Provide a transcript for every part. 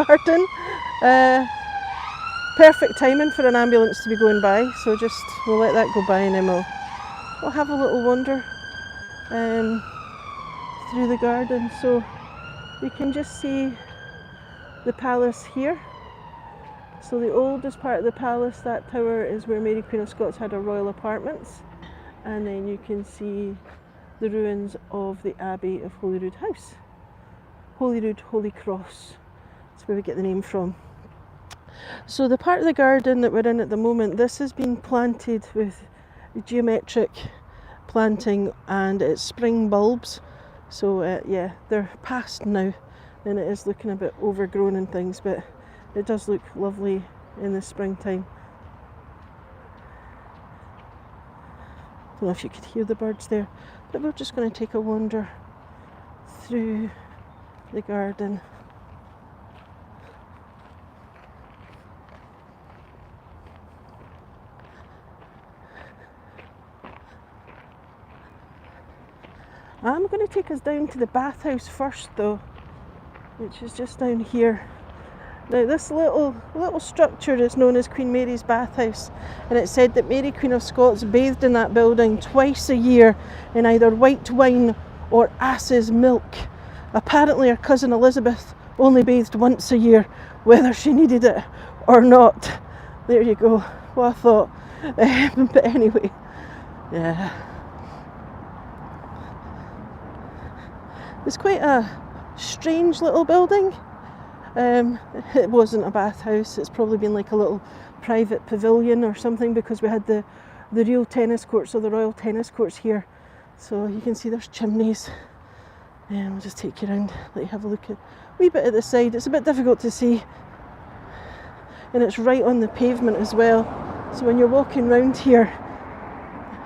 garden. Perfect timing for an ambulance to be going by, so we'll let that go by and then we'll have a little wander through the garden. So you can just see the palace here. So the oldest part of the palace, that tower, is where Mary Queen of Scots had her royal apartments, and then you can see the ruins of the Abbey of Holyroodhouse. Holyrood, Holy Cross, that's where we get the name from. So the part of the garden that we're in at the moment, this has been planted with geometric planting and it's spring bulbs. So yeah, they're past now and it is looking a bit overgrown and things, but it does look lovely in the springtime. I don't know if you could hear the birds there, but we're just going to take a wander through the garden. I'm going to take us down to the bathhouse first though, which is just down here. Now this little structure is known as Queen Mary's bathhouse, and it's said that Mary Queen of Scots bathed in that building twice a year in either white wine or ass's milk. Apparently her cousin Elizabeth only bathed once a year, whether she needed it or not. There you go, what I thought. But anyway, yeah. It's quite a strange little building. It wasn't a bathhouse, it's probably been like a little private pavilion or something, because we had the real tennis courts, or the royal tennis courts here. So you can see there's chimneys. And I'll just take you around, let you have a look at a wee bit at the side. It's a bit difficult to see, and it's right on the pavement as well. So when you're walking round here,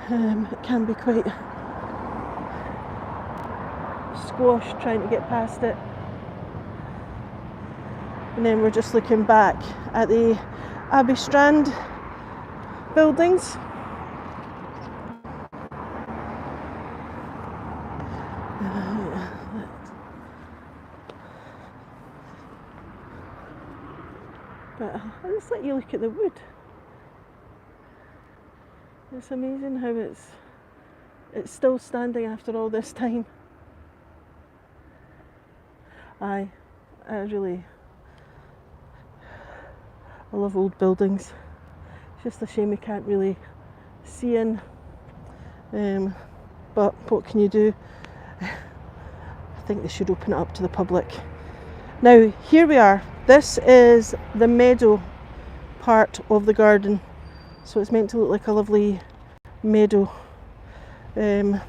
it can be quite squash trying to get past it. And then we're just looking back at the Abbey Strand buildings. But I'll just let you look at the wood. It's amazing how it's still standing after all this time. I love old buildings. It's just a shame we can't really see in. But what can you do? I think they should open it up to the public. Now, here we are. This is the meadow part of the garden. So it's meant to look like a lovely meadow. I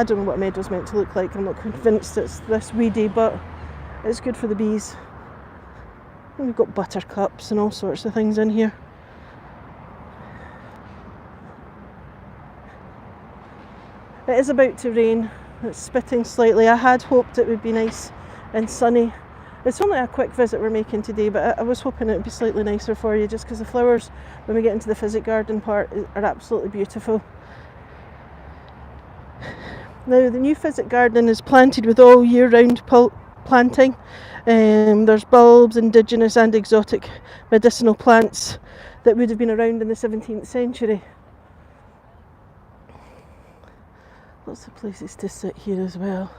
don't know what a meadow's meant to look like. I'm not convinced it's this weedy, but it's good for the bees. And we've got buttercups and all sorts of things in here. It is about to rain. It's spitting slightly. I had hoped it would be nice and sunny. It's only a quick visit we're making today, but I was hoping it would be slightly nicer for you, just because the flowers, when we get into the physic garden part, are absolutely beautiful. Now, the new physic garden is planted with all year-round planting. There's bulbs, indigenous and exotic medicinal plants that would have been around in the 17th century. Lots of places to sit here as well.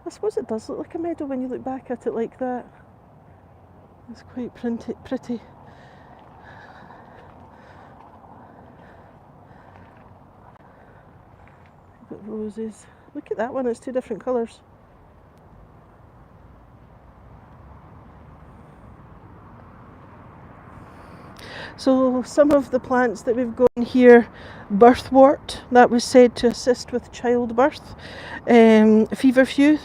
I suppose it does look like a meadow when you look back at it like that. It's quite pretty. Got roses. Look at that one, it's two different colours. So some of the plants that we've got here, birthwort, that was said to assist with childbirth. Feverfew,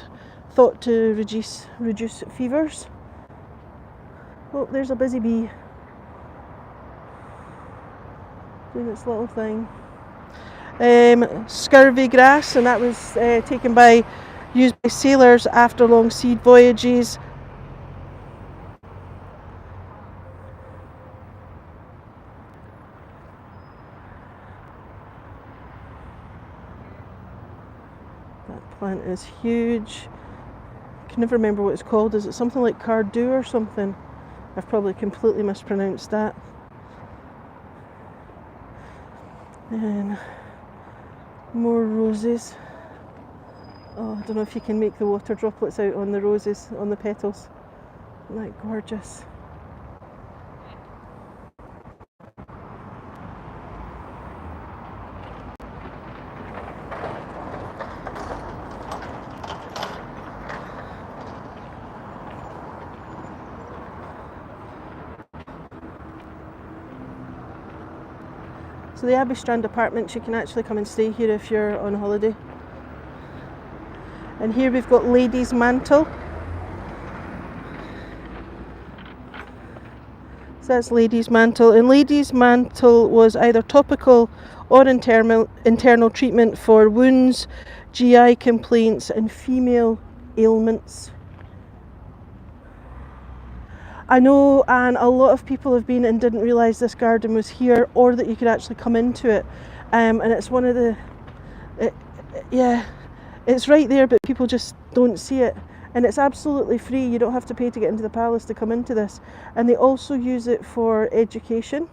thought to reduce fevers. Oh, there's a busy bee doing its little thing. Scurvy grass, and that was used by sailors after long sea voyages. That plant is huge. I can never remember what it's called. Is it something like Cardew or something? I've probably completely mispronounced that. And more roses. Oh, I don't know if you can make the water droplets out on the roses, on the petals. Isn't that gorgeous? So the Abbey Strand Apartments, you can actually come and stay here if you're on holiday. And here we've got Ladies Mantle. So that's Ladies Mantle. And Ladies Mantle was either topical or internal treatment for wounds, GI complaints and female ailments. I know, and a lot of people have been and didn't realise this garden was here, or that you could actually come into it. And it's one of the, it's right there, but people just don't see it. And it's absolutely free. You don't have to pay to get into the palace to come into this. And they also use it for education.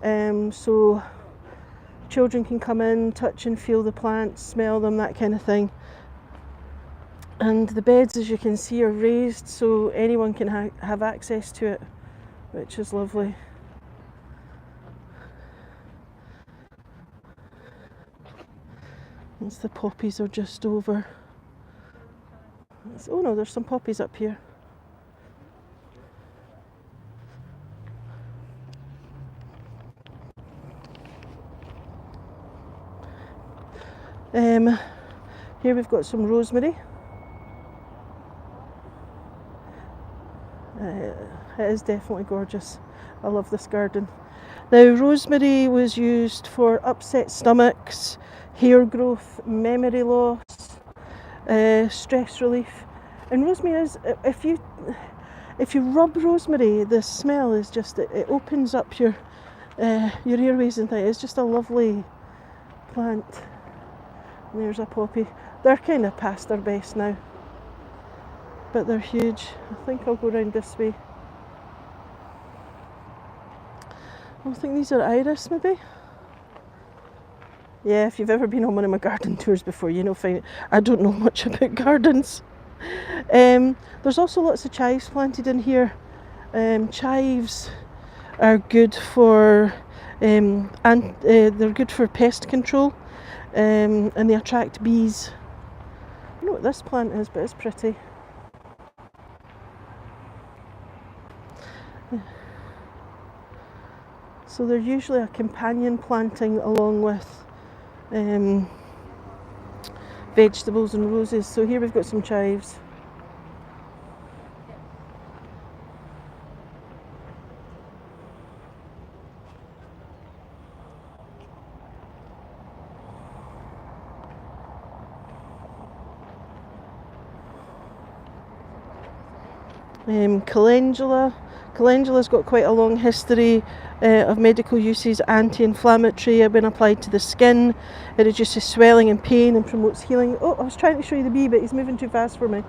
So children can come in, touch and feel the plants, smell them, that kind of thing. And the beds, as you can see, are raised, so anyone can have access to it, which is lovely. Once the poppies are just over. Oh no, there's some poppies up here. Here we've got some rosemary. It is definitely gorgeous. I love this garden. Now, rosemary was used for upset stomachs, hair growth, memory loss, stress relief. And rosemary is, if you rub rosemary, the smell is just, it opens up your airways and things. It's just a lovely plant. And there's a poppy. They're kind of past their best now, but they're huge. I think I'll go around this way. I think these are iris, maybe. Yeah, if you've ever been on one of my garden tours before, you know, I don't know much about gardens. There's also lots of chives planted in here. Chives are good for, they're good for pest control, and they attract bees. I don't know what this plant is, but it's pretty. So they're usually a companion planting along with vegetables and roses. So here we've got some chives. Calendula. Calendula's got quite a long history of medical uses, anti-inflammatory when applied to the skin. It reduces swelling and pain and promotes healing. Oh, I was trying to show you the bee, but he's moving too fast for me.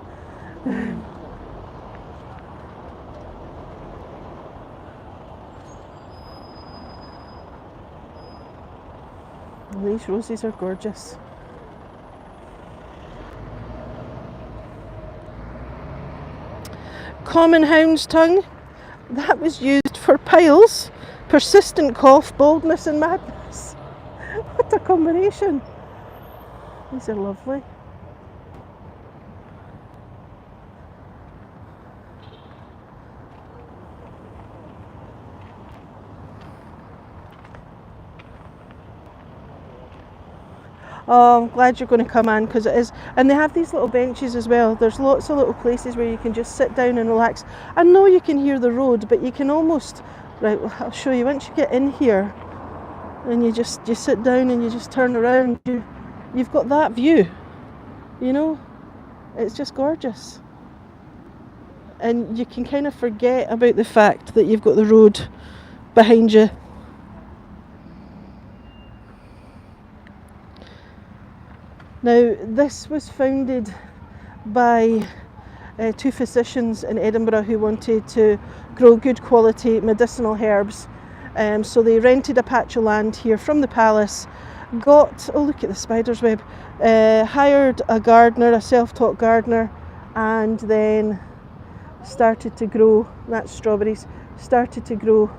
These roses are gorgeous. Common hound's tongue. That was used for piles, persistent cough, baldness and madness. What a combination. These are lovely. Oh, I'm glad you're going to come in, because it is, and they have these little benches as well. There's lots of little places where you can just sit down and relax. I know you can hear the road, but you can almost, right, I'll show you. Once you get in here and you sit down and you just turn around, you've got that view, you know. It's just gorgeous, and you can kind of forget about the fact that you've got the road behind you. Now, this was founded by two physicians in Edinburgh who wanted to grow good quality medicinal herbs. So they rented a patch of land here from the palace, got, oh look at the spider's web, hired a gardener, a self-taught gardener, and then started to grow, that's strawberries, started to grow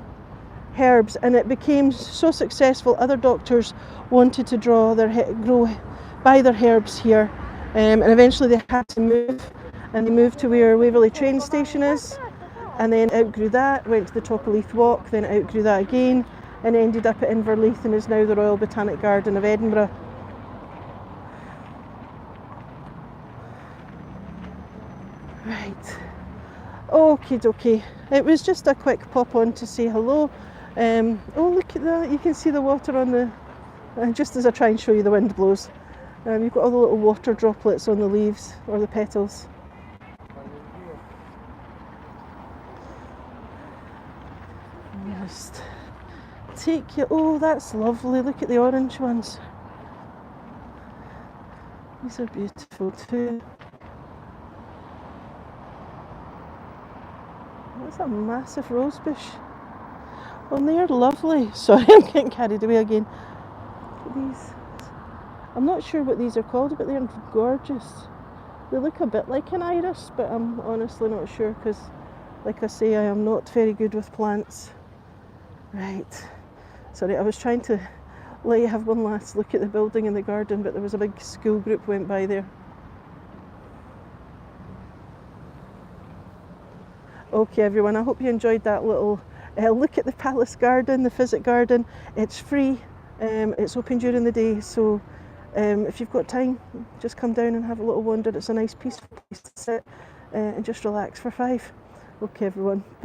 herbs, and it became so successful other doctors wanted to buy their herbs here, and eventually they had to move, and they moved to where Waverley train station is, and then outgrew that, went to the top of Leith Walk, then outgrew that again, and ended up at Inverleith and is now the Royal Botanic Garden of Edinburgh. Right, okie dokie, it was just a quick pop on to say hello. Oh look at that, you can see the water on the, just as I try and show you the wind blows. You've got all the little water droplets on the leaves or the petals. Just take you, oh that's lovely, look at the orange ones. These are beautiful too. That's a massive rose bush. Oh, they're lovely. Sorry, I'm getting carried away again. Look at these. I'm not sure what these are called, but they're gorgeous. They look a bit like an iris, but I'm honestly not sure because, like I say, I am not very good with plants. Right. Sorry, I was trying to let you have one last look at the building and the garden, but there was a big school group went by there. Okay everyone, I hope you enjoyed that little look at the palace garden, the Physic garden. It's free, it's open during the day, so if you've got time, just come down and have a little wander. It's a nice peaceful place to sit and just relax for 5. Okay everyone, bye.